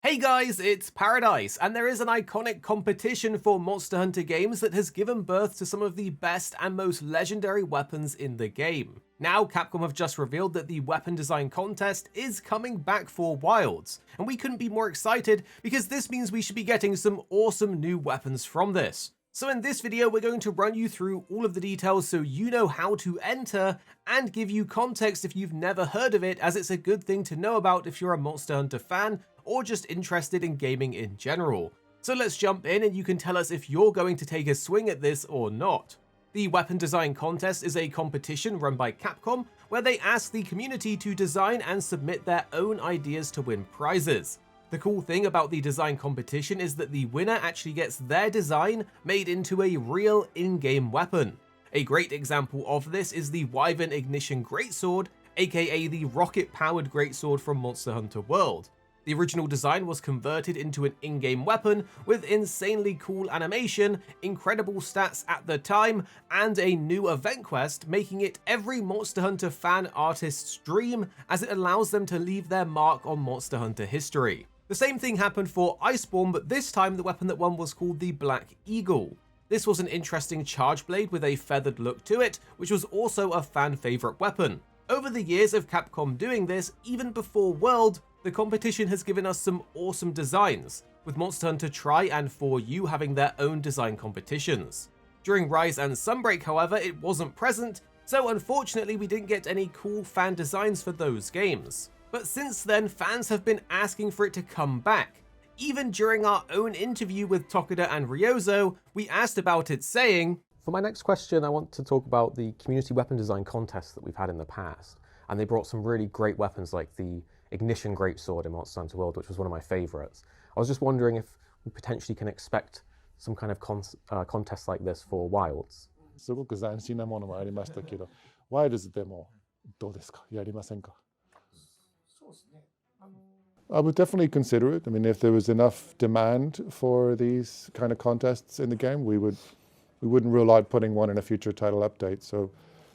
Hey guys, it's Paradise, and there is an iconic competition for Monster Hunter games that has given birth to some of the best and most legendary weapons in the game. Now, Capcom have just revealed that the weapon design contest is coming back for Wilds, and we couldn't be more excited because this means we should be getting some awesome new weapons from this. So in this video, we're going to run you through all of the details so you know how to enter and give you context if you've never heard of it, as it's a good thing to know about if you're a Monster Hunter fan or just interested in gaming in general. So let's jump in and you can tell us if you're going to take a swing at this or not. The Weapon Design Contest is a competition run by Capcom where they ask the community to design and submit their own ideas to win prizes. The cool thing about the design competition is that the winner actually gets their design made into a real in-game weapon. A great example of this is the Wyvern Ignition Greatsword, aka the rocket-powered greatsword from Monster Hunter World. The original design was converted into an in-game weapon with insanely cool animation, incredible stats at the time, and a new event quest, making it every Monster Hunter fan artist's dream as it allows them to leave their mark on Monster Hunter history. The same thing happened for Iceborne, but this time the weapon that won was called the Black Eagle. This was an interesting charge blade with a feathered look to it, which was also a fan favorite weapon. Over the years of Capcom doing this, even before World, the competition has given us some awesome designs, with Monster Hunter Tri and 4U having their own design competitions. During Rise and Sunbreak, however, it wasn't present, so unfortunately we didn't get any cool fan designs for those games. But since then, fans have been asking for it to come back. Even during our own interview with Tokida and Ryozo, we asked about it, saying, For my next question, I want to talk about the community weapon design contests that we've had in the past. And they brought some really great weapons like the Ignition Greatsword in Monster Hunter World, which was one of my favorites. I was just wondering if we potentially can expect some kind of contest like this for Wilds. すごく斬新なものもありましたけど、ワイルズでもどうですか？やりませんか？I would definitely consider it. I mean, if there was enough demand for these kind of contests in the game, we wouldn't rule out putting one in a future title update. So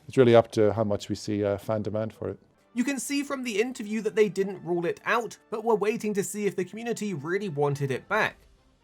it's really up to how much we see fan demand for it. You can see from the interview that they didn't rule it out, but were waiting to see if the community really wanted it back.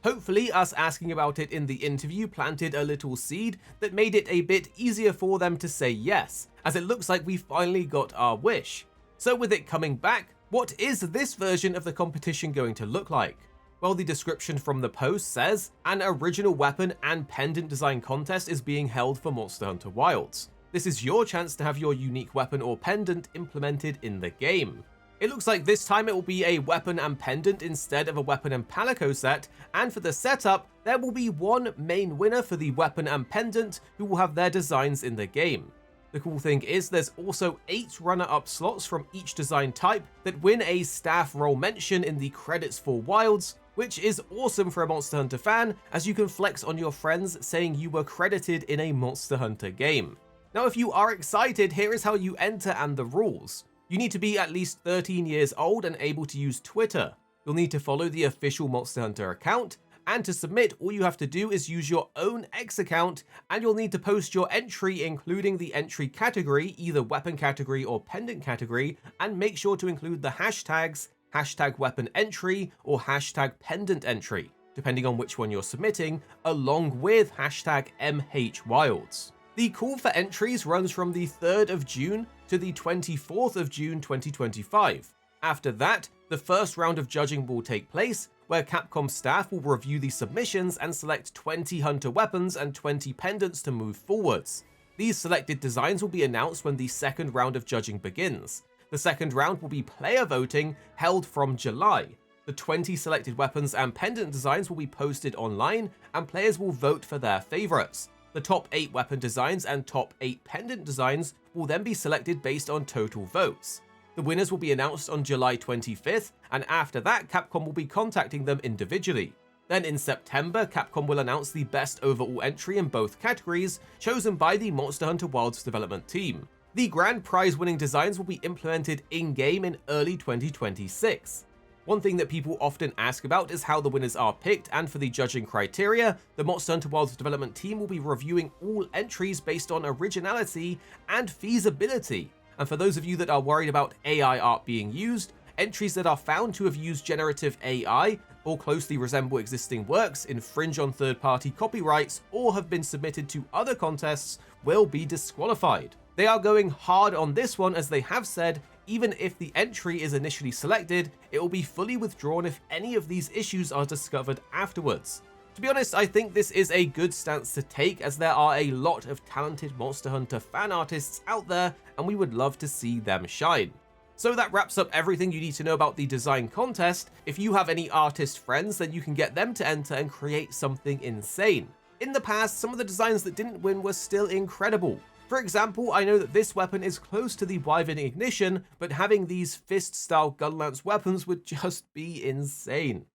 Hopefully, us asking about it in the interview planted a little seed that made it a bit easier for them to say yes, as it looks like we finally got our wish. So with it coming back, what is this version of the competition going to look like? Well, the description from the post says, an original weapon and pendant design contest is being held for Monster Hunter Wilds. This is your chance to have your unique weapon or pendant implemented in the game. It looks like this time it will be a weapon and pendant instead of a weapon and palico set, and for the setup, there will be one main winner for the weapon and pendant who will have their designs in the game. The cool thing is there's also 8 runner-up slots from each design type that win a staff role mention in the credits for Wilds, which is awesome for a Monster Hunter fan, as you can flex on your friends saying you were credited in a Monster Hunter game. Now, if you are excited, here is how you enter and the rules. You need to be at least 13 years old and able to use Twitter. You'll need to follow the official Monster Hunter account, and to submit, all you have to do is use your own X account, and you'll need to post your entry including the entry category, either weapon category or pendant category, and make sure to include the hashtags #weapon_entry or #pendant_entry, depending on which one you're submitting, along with #MHWilds. The call for entries runs from the 3rd of June to the 24th of June 2025. After that, the first round of judging will take place, where Capcom staff will review the submissions and select 20 hunter weapons and 20 pendants to move forwards. These selected designs will be announced when the second round of judging begins. The second round will be player voting, held from July. The 20 selected weapons and pendant designs will be posted online, and players will vote for their favorites. The top 8 weapon designs and top 8 pendant designs will then be selected based on total votes. The winners will be announced on July 25th, and after that, Capcom will be contacting them individually. Then in September, Capcom will announce the best overall entry in both categories, chosen by the Monster Hunter Wilds development team. The grand prize winning designs will be implemented in-game in early 2026. One thing that people often ask about is how the winners are picked, and for the judging criteria, the Monster Hunter Wilds development team will be reviewing all entries based on originality and feasibility. And for those of you that are worried about AI art being used, Entries that are found to have used generative AI or closely resemble existing works, infringe on third-party copyrights, or have been submitted to other contests will be disqualified. They are going hard on this one, as they have said even if the entry is initially selected, it will be fully withdrawn if any of these issues are discovered afterwards. To be honest, I think this is a good stance to take, as there are a lot of talented Monster Hunter fan artists out there, and we would love to see them shine. So that wraps up everything you need to know about the design contest. If you have any artist friends, then you can get them to enter and create something insane. In the past, some of the designs that didn't win were still incredible. For example, I know that this weapon is close to the Wyvern Ignition, but having these fist-style gun lance weapons would just be insane.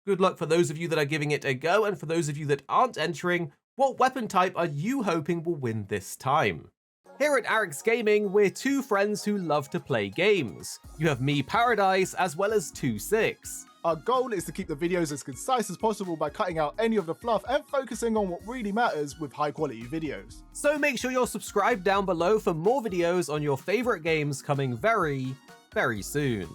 Good luck for those of you that are giving it a go, and for those of you that aren't entering, what weapon type are you hoping will win this time? Here at Arekkz Gaming, we're two friends who love to play games. You have me, Paradise, as well as 2-6. Our goal is to keep the videos as concise as possible by cutting out any of the fluff and focusing on what really matters with high quality videos. So make sure you're subscribed down below for more videos on your favorite games coming very, very soon.